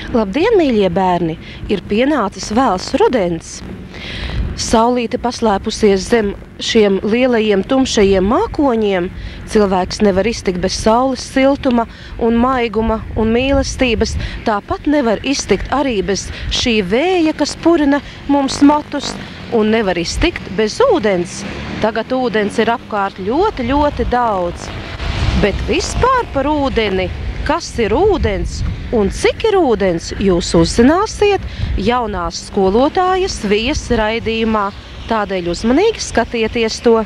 Labdien, mīļie bērni! Ir pienācis vēls rudens. Saulīte paslēpusies zem šiem lielajiem tumšajiem mākoņiem. Cilvēks nevar iztikt bez saules siltuma un maiguma un mīlestības. Tāpat nevar iztikt arī bez šī vēja, kas purina mums matus, un nevar iztikt bez ūdens. Tagad ūdens ir apkārt ļoti, ļoti daudz. Bet vispār par ūdeni, kas ir ūdens un cik ir ūdens, jūs uzzināsiet jaunās skolotājas Vijas raidījumā. Tādēļ uzmanīgi skatieties to.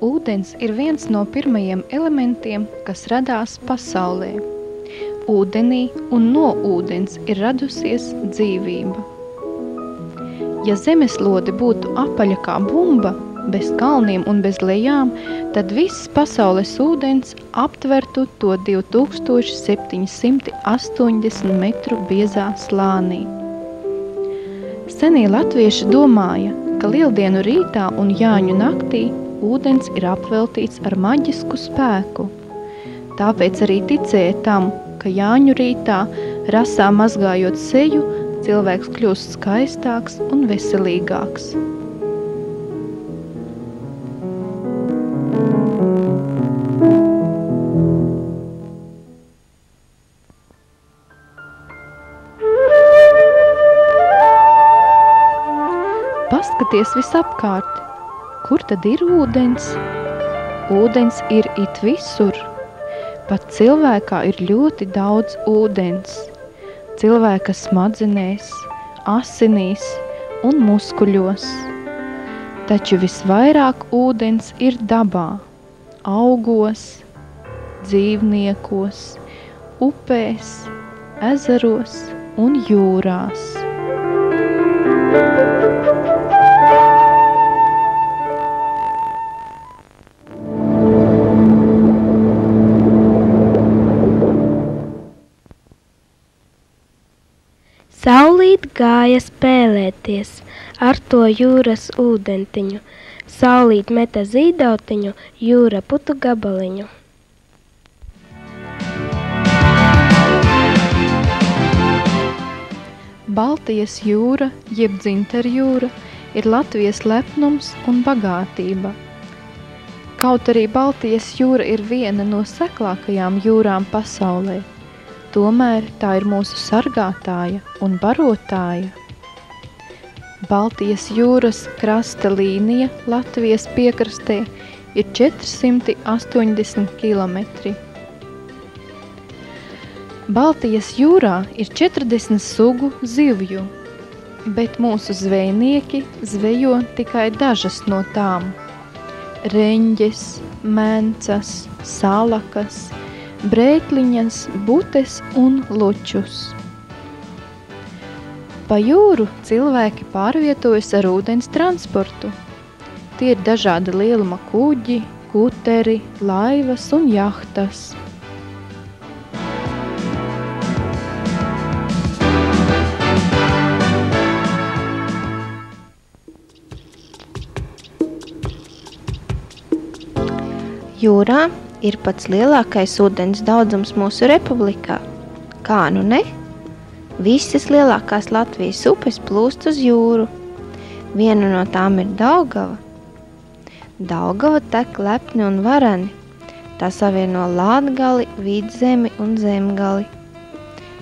Ūdens ir viens no pirmajiem elementiem, kas radās pasaulē. Ūdenī un no ūdens ir radusies dzīvība. Ja zemeslode būtu apaļa kā bumba, bez kalniem un bez lejām, tad viss pasaules ūdens aptvertu to 2780 metru biezā slānī. Senie latvieši domāja, ka lieldienu rītā un Jāņu naktī ūdens ir apveltīts ar maģisku spēku. Tāpēc arī ticēja tam, ka Jāņu rītā, rasā mazgājot seju, cilvēks kļūst skaistāks un veselīgāks. Paskaties visapkārt, kur tad ir ūdens? Ūdens ir it visur. Pat cilvēkā ir ļoti daudz ūdens. Cilvēka smadzenēs, asinīs un muskuļos. Taču visvairāk ūdens ir dabā, augos, dzīvniekos, upēs, ezeros un jūrās. Saulīt gāja spēlēties ar to jūras ūdentiņu. Saulīt meta zīdautiņu, jūra putu gabaliņu. Baltijas jūra, jeb Dzinterjūra, ir Latvijas lepnums un bagātība. Kaut arī Baltijas jūra ir viena no seklākajām jūrām pasaulē, tomēr tā ir mūsu sargātāja un barotāja. Baltijas jūras krasta līnija Latvijas piekrastē ir 480 kilometri. Baltijas jūrā ir 40 sugu zivju, bet mūsu zvejnieki zvejo tikai dažas no tām. Reņģes, mencas, salakas, brēkliņas, butes un lučus. Pa jūru cilvēki pārvietojas ar ūdens transportu. Tie ir dažāda lieluma kuģi, kuteri, laivas un jahtas. Jūrā ir pats lielākais ūdens daudzums mūsu republikā. Kā nu ne? Visas lielākās Latvijas upes plūst uz jūru. Viena no tām ir Daugava. Daugava tek lepni un varani. Tā savieno Latgali, Vidzemi un Zemgali.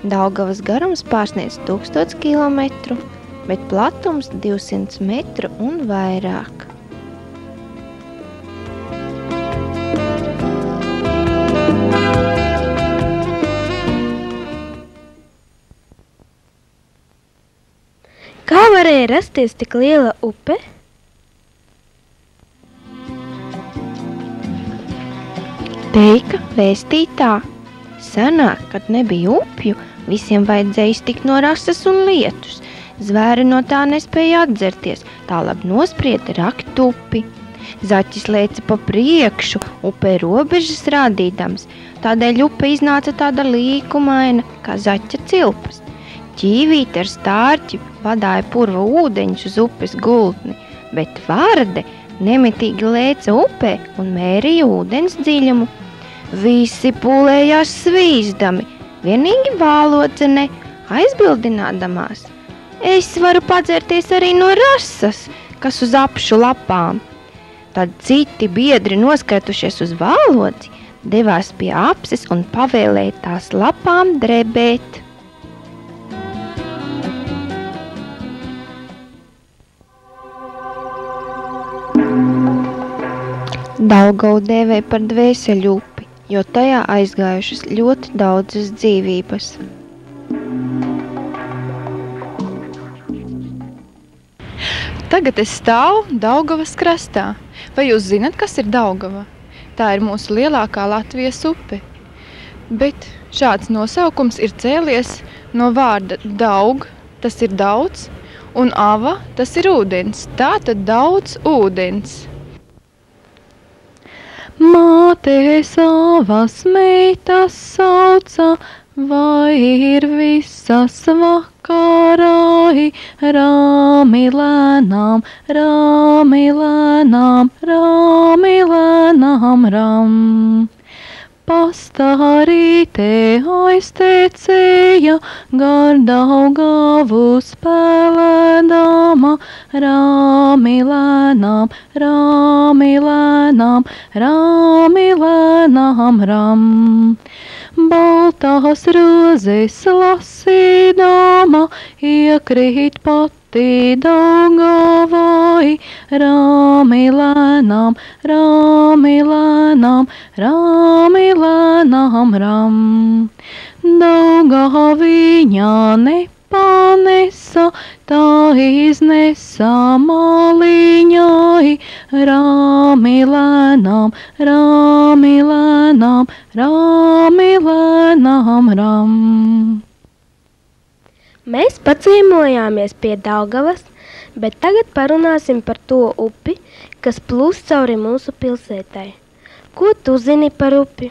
Daugavas garums pārsniedz 1000 kilometru, bet platums 200 metru un vairāk. Kā varēja rasties tik liela upe? Teika vēstītā. Senāk, kad nebija upju, visiem vajadzēja iztikt no rasas un lietus. Zvēri no tā nespēja atdzerties, tā labi nosprieda rakt upi. Zaķis lēca pa priekšu, upē robežas rādīdams, tādēļ upe iznāca tāda līkumaina, kā zaķa cilpas. Ķīvīte ar stārķi vadāja purva ūdeņus uz upes gultni, bet Vārde nemitīgi lēca upē un mērīja ūdens dziļumu. Visi pūlējās svīzdami, vienīgi Vālodzene aizbildinādamās. Es varu padzerties arī no rasas, kas uz apšu lapām. Tad citi biedri noskratušies uz Vālodzi, devās pie apses un pavēlēja tās lapām drebēt. Daugavu dēvēja par dvēseļu upi, jo tajā aizgājušas ļoti daudzas dzīvības. Tagad es stāvu Daugavas krastā. Vai jūs zinat, kas ir Daugava? Tā ir mūsu lielākā Latvijas upe. Bet šāds nosaukums ir cēlies no vārda daug, tas ir daudz, un ava, tas ir ūdens. Tātad daudz ūdens. Māte savas meitas sauca, vai ir visas vakarāji, rāmi lēnām, rāmi lēnām, rāmi lēnām, ram. Pastāvīte aiztecēja, gar Daugavu spēlēdama, rāmi lēnām, rāmi lēnām, rāmi lēnām, ram. Baltās rozes lasīdama, iekrīt pati Daugavai, rāmi lēnām, rāmi lēnām, rāmi lēnām, ram. Daugaviņā nepanesa, tā iznesa maliņai, rāmi lēnām, rāmi lēnām, rāmi lēnām, ram. Mēs paciemojāmies pie Daugavas, bet tagad parunāsim par to upi, kas plūst cauri mūsu pilsētai. Ko tu zini par upi?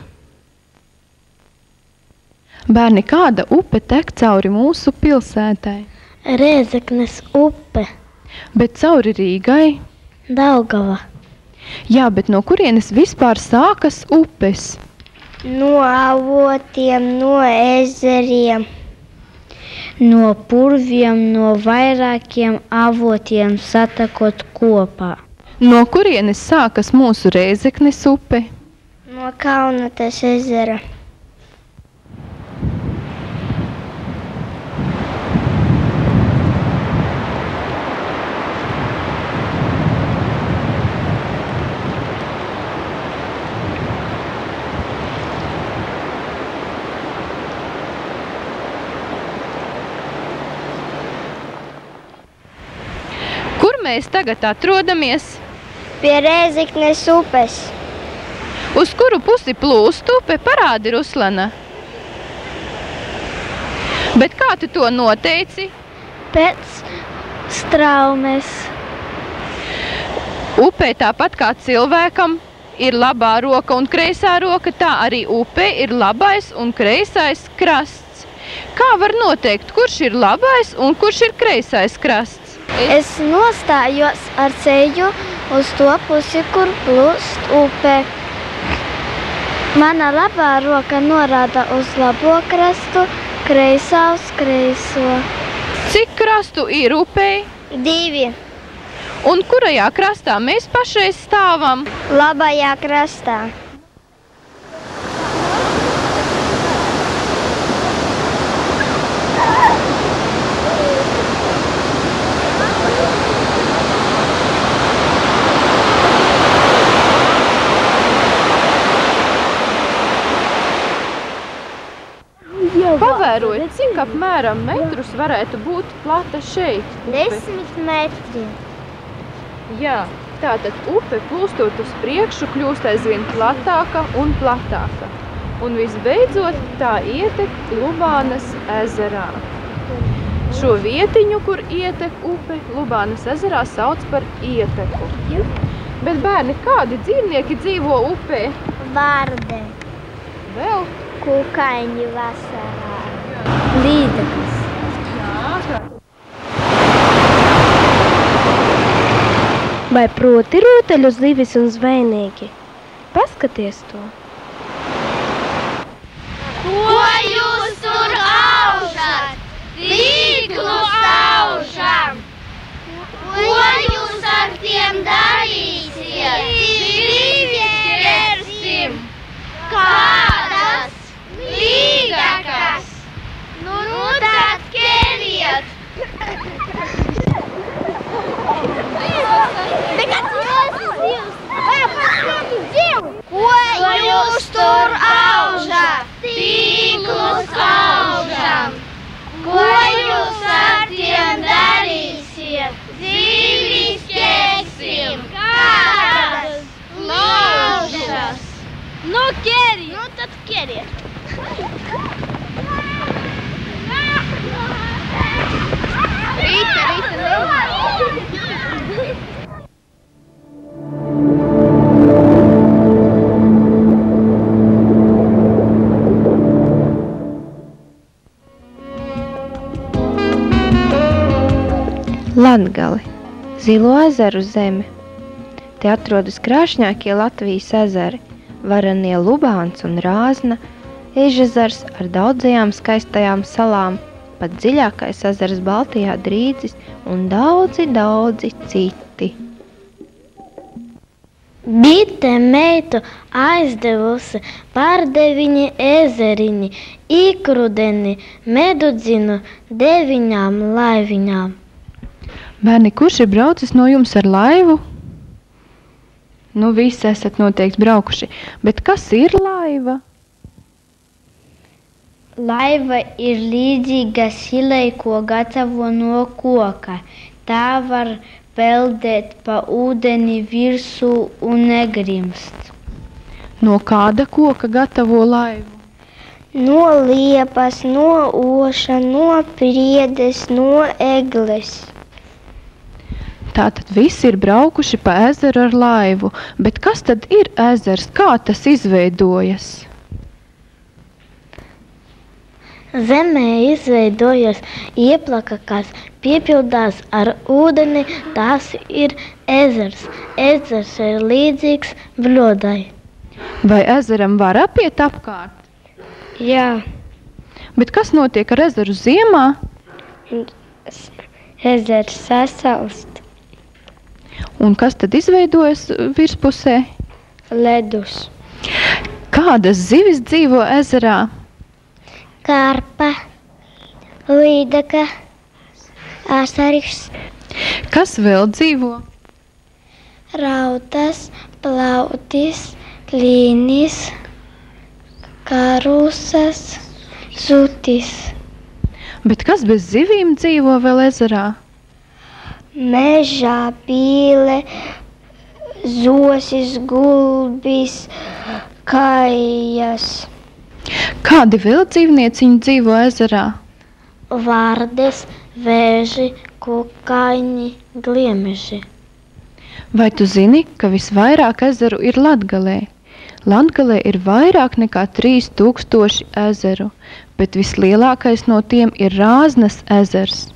Bērni, kāda upe tek cauri mūsu pilsētai? Rēzeknes upe. Bet cauri Rīgai? Daugava. Jā, bet no kurienes vispār sākas upes? No avotiem, no ezeriem, no purviem, no vairākiem avotiem satakot kopā. No kurienes sākas mūsu Rēzeknes upe? No Kaunates ezera. Kur mēs tagad atrodamies? Pie Rēzeknes upes. Uz kuru pusi plūst upe? Parādi, Ruslana. Bet kā tu to noteici? Pēc straumes. Upē tāpat kā cilvēkam ir labā roka un kreisā roka, tā arī upē ir labais un kreisais krasts. Kā var noteikt, kurš ir labais un kurš ir kreisais krasts? Es nostājos ar ceļu uz to pusi, kur plūst upe. Mana labā roka norāda uz labo krastu, kreisā uz kreiso. Cik krastu ir upei? 2. Un kurajā krastā mēs pašreiz stāvam? Labajā krastā. Pavērojiet, cik apmēram metrus varētu būt plata šeit? Upe? 10 metri. Jā, tātad upe plūstot uz priekšu kļūst aizvien platāka un platāka. Un visbeidzot tā ietek Lubānas ezerā. Šo vietiņu, kur ietek upe, Lubānas ezerā sauc par ieteku. Bet bērni, kādi dzīvnieki dzīvo upē? Vārde. Vēl? Kukaiņi vasarā. Līdeklis. Vai proti rotaļu zivis un zvejnieki? Paskaties to! Ko jūs tur aužat? Tīklus aužam! Ko jūs ar tiem darīsiet? Zivis ķersim! Kādas? Līgakas! Nu tad ķeriet! Ko jūs tur aužat? Tīklus aužam! Ko jūs ar tiem darīsiet? Zivis ķersim! Kādas? Līgakas! Nu ķeriet! Nu tad ķeriet! Latgali, Zilo ezeru zeme. Te atrodas krāšņākie Latvijas ezeri, varenie Lubāns un Rāzna, Ežezers ar daudzajām skaistajām salām, pat dziļākais ezers Baltijā Drīdzis un daudzi citi. Bite meitu aizdevusi pārdeviņi ezeriņi, ikrudeni, medudzinu 9 laiviņām. Bērni, kurš ir braucis no jums ar laivu? Nu, visi esat noteikti braukuši, bet kas ir laiva? Laiva ir līdzīga silei, ko gatavo no koka. Tā var peldēt pa ūdeni virsū un negrimst. No kāda koka gatavo laivu? No liepas, no oša, no priedes, no egles. Tātad visi ir braukuši pa ezeru ar laivu, bet kas tad ir ezers? Kā tas izveidojas? Zemē izveidojas ieplaka, kas piepildās ar ūdeni, tas ir ezers. Ezers ir līdzīgs bļodai. Vai ezeram var apiet apkārt? Jā, Bet kas notiek ar ezeru ziemā? ezers sasalst Un kas tad izveidojas virspusē? ledus. Kādas zivis dzīvo ezerā? Karpa, līdaka, asariks, Kas vēl dzīvo? rautas, plautis, līnis, karusas, zutis, Bet kas bez zivīm dzīvo vēl ezerā? mežā pīle, zosis, gulbis, kajas, Kādi vēl dzīvnieciņi dzīvo ezerā? vārdes, vēži, kukaiņi, gliemeži. Vai tu zini, ka visvairāk ezeru ir Latgalē? Latgalē ir vairāk nekā 3000 ezeru, bet vislielākais no tiem ir Rāznas ezers.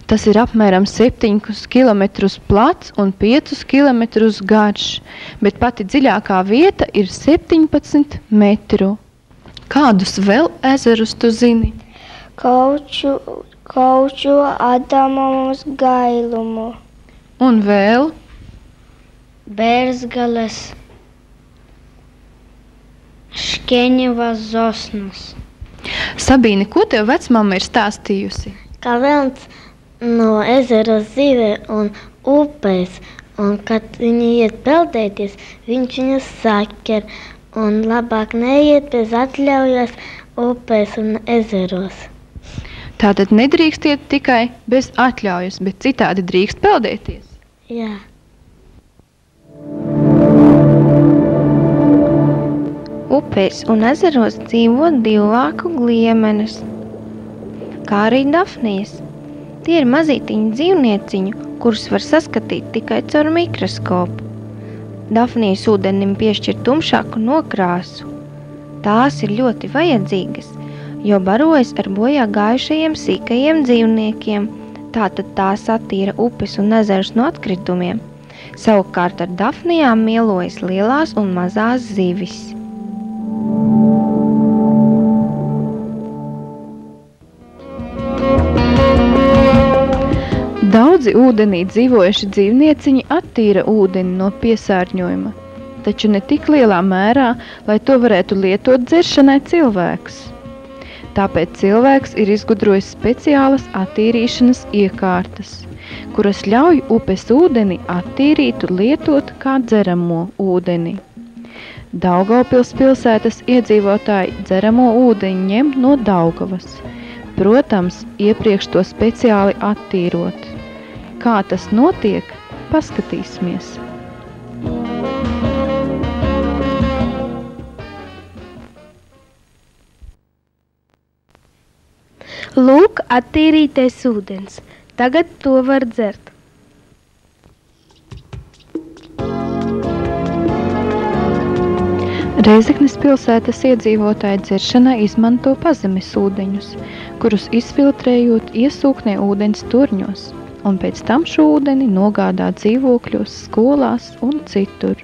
Tas ir apmēram 7 km plats un 5 km garš, bet pati dziļākā vieta ir 17 metru. Kādus vēl ezerus tu zini? Kauču, Adamovas gailumu, Un vēl? Bērzgales, Škeņevas zosnas. Sabīne, ko tev vecmama ir stāstījusi? Kā viens no ezera zive un upēs, un kad viņi iet peldēties, viņš viņus saķer, un labāk neiet bez atļaujas upēs un ezeros. Tātad nedrīkstiet tikai bez atļaujas, bet citādi drīkst peldēties. Jā. Upēs un ezeros dzīvo divvāku gliemenes, kā arī dafnijas. Tie ir mazītiņi dzīvnieciņi, kurus var saskatīt tikai caur mikroskopu. Dafnijas ūdenim piešķir tumšāku nokrāsu. Tās ir ļoti vajadzīgas, jo barojas ar bojā gājušajiem sīkajiem dzīvniekiem, tātad tās attīra upes un ezerus no atkritumiem. Savukārt ar dafnijām mielojas lielās un mazās zivis. Daudzi ūdenī dzīvojuši dzīvnieciņi attīra ūdeni no piesārņojuma, taču ne tik lielā mērā, lai to varētu lietot dzeršanai cilvēks. Tāpēc cilvēks ir izgudrojis speciālas attīrīšanas iekārtas, kuras ļauj upes ūdeni attīrīt un lietot kā dzeramo ūdeni. Daugavpils pilsētas iedzīvotāji dzeramo ūdeni ņem no Daugavas, protams, iepriekš to speciāli attīrot. Kā tas notiek, paskatīsimies. Lūk, attīrītais ūdens. Tagad to var dzert. Reizeknes pilsētas iedzīvotāji dzeršanai izmanto pazemes ūdeņus, kurus izfiltrējot iesūknē ūdens turņos, un pēc tam šo ūdeni nogādā dzīvokļos, skolās un citur.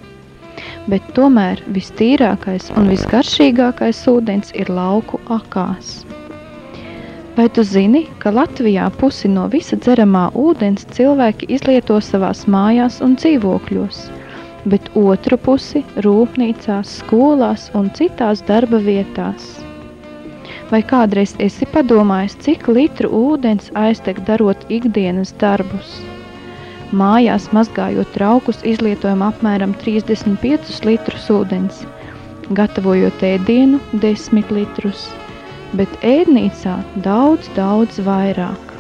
Bet tomēr vistīrākais un visgaršīgākais ūdens ir lauku akās. Vai tu zini, ka Latvijā pusi no visa dzeramā ūdens cilvēki izlieto savās mājās un dzīvokļos, bet otru pusi rūpnīcās, skolās un citās darba vietās? Vai kādreiz esi padomājis, cik litru ūdens aiztek darot ikdienas darbus? Mājās mazgājot traukus izlietojam apmēram 35 litrus ūdens, gatavojot ēdienu 10 litrus, bet ēdnīcā daudz vairāk.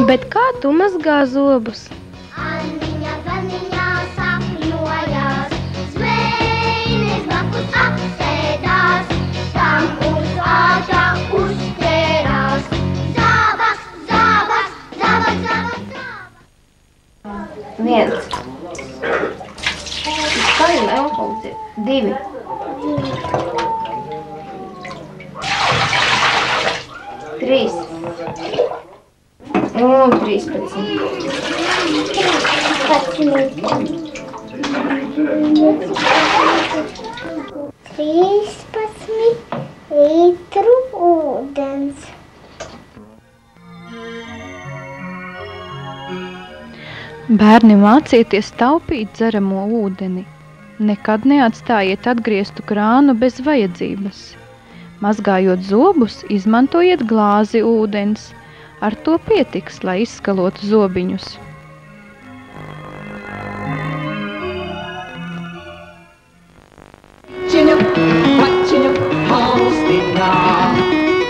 Bet kā tu mazgā zobus? Anniņa vaniņā sapņojās, zvejnis blakus apsēdās, tam uz āža uzķērās. Zābaks, zābaks, zābaks, zābaks, zābaks. 1. Skaļi neuzpaldies. 2. 3. Un 13. 13 litru ūdens. Bērni, mācieties taupīt dzeramo ūdeni. Nekad neatstājiet atgrieztu krānu bez vajadzības. Mazgājot zobus, izmantojiet glāzi ūdens. Ar to pietiks, lai izskalotu zobiņus. Čiņu, pačiņu, austiņā,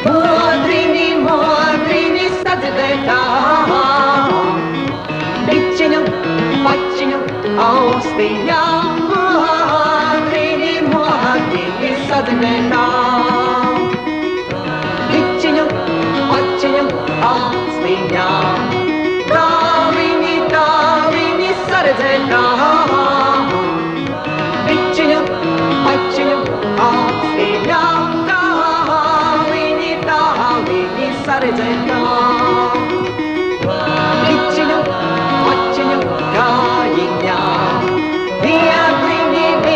modrini, modrini sadzirdētā. Bičiņu, pačiņu, austiņā, modrini, modrini sadzirdētā. Bičiņu, pačiņu, austiņā, tāliņi saredzētā. Bičiņu, pačiņu, austiņā, tāliņi saredzētā. Bičiņu, pačiņu, kājiņā, viegli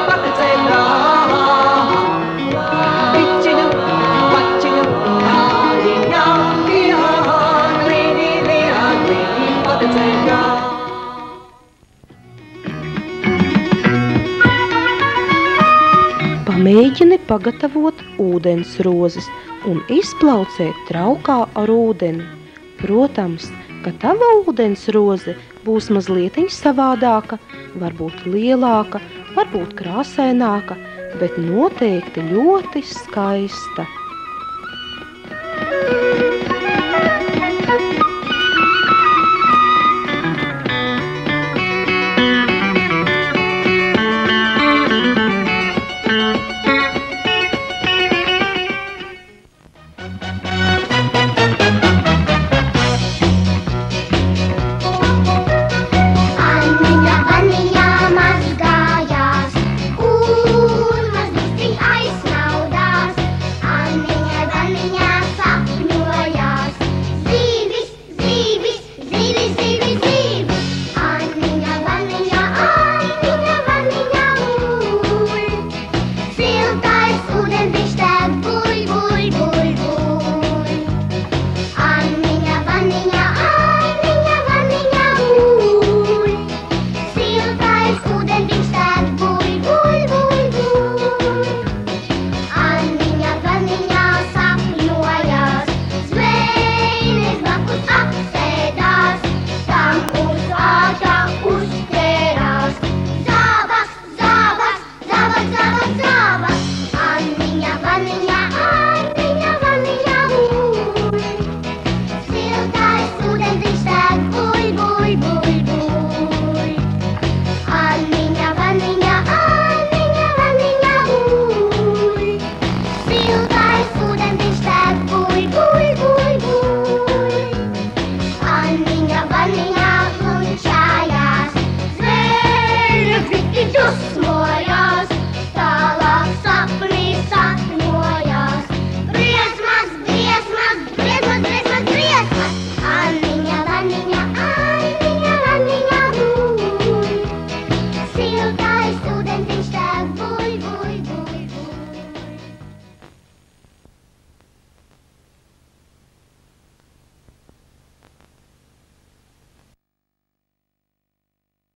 paticētā. Bičiņu, pačiņu, kājiņā, viegli paticētā. Pamēģini pagatavot ūdens rozes un izplaucēt traukā ar ūdeni. Protams, ka tava ūdens roze būs mazlietiņ savādāka, varbūt lielāka, varbūt krāsaināka, bet noteikti ļoti skaista.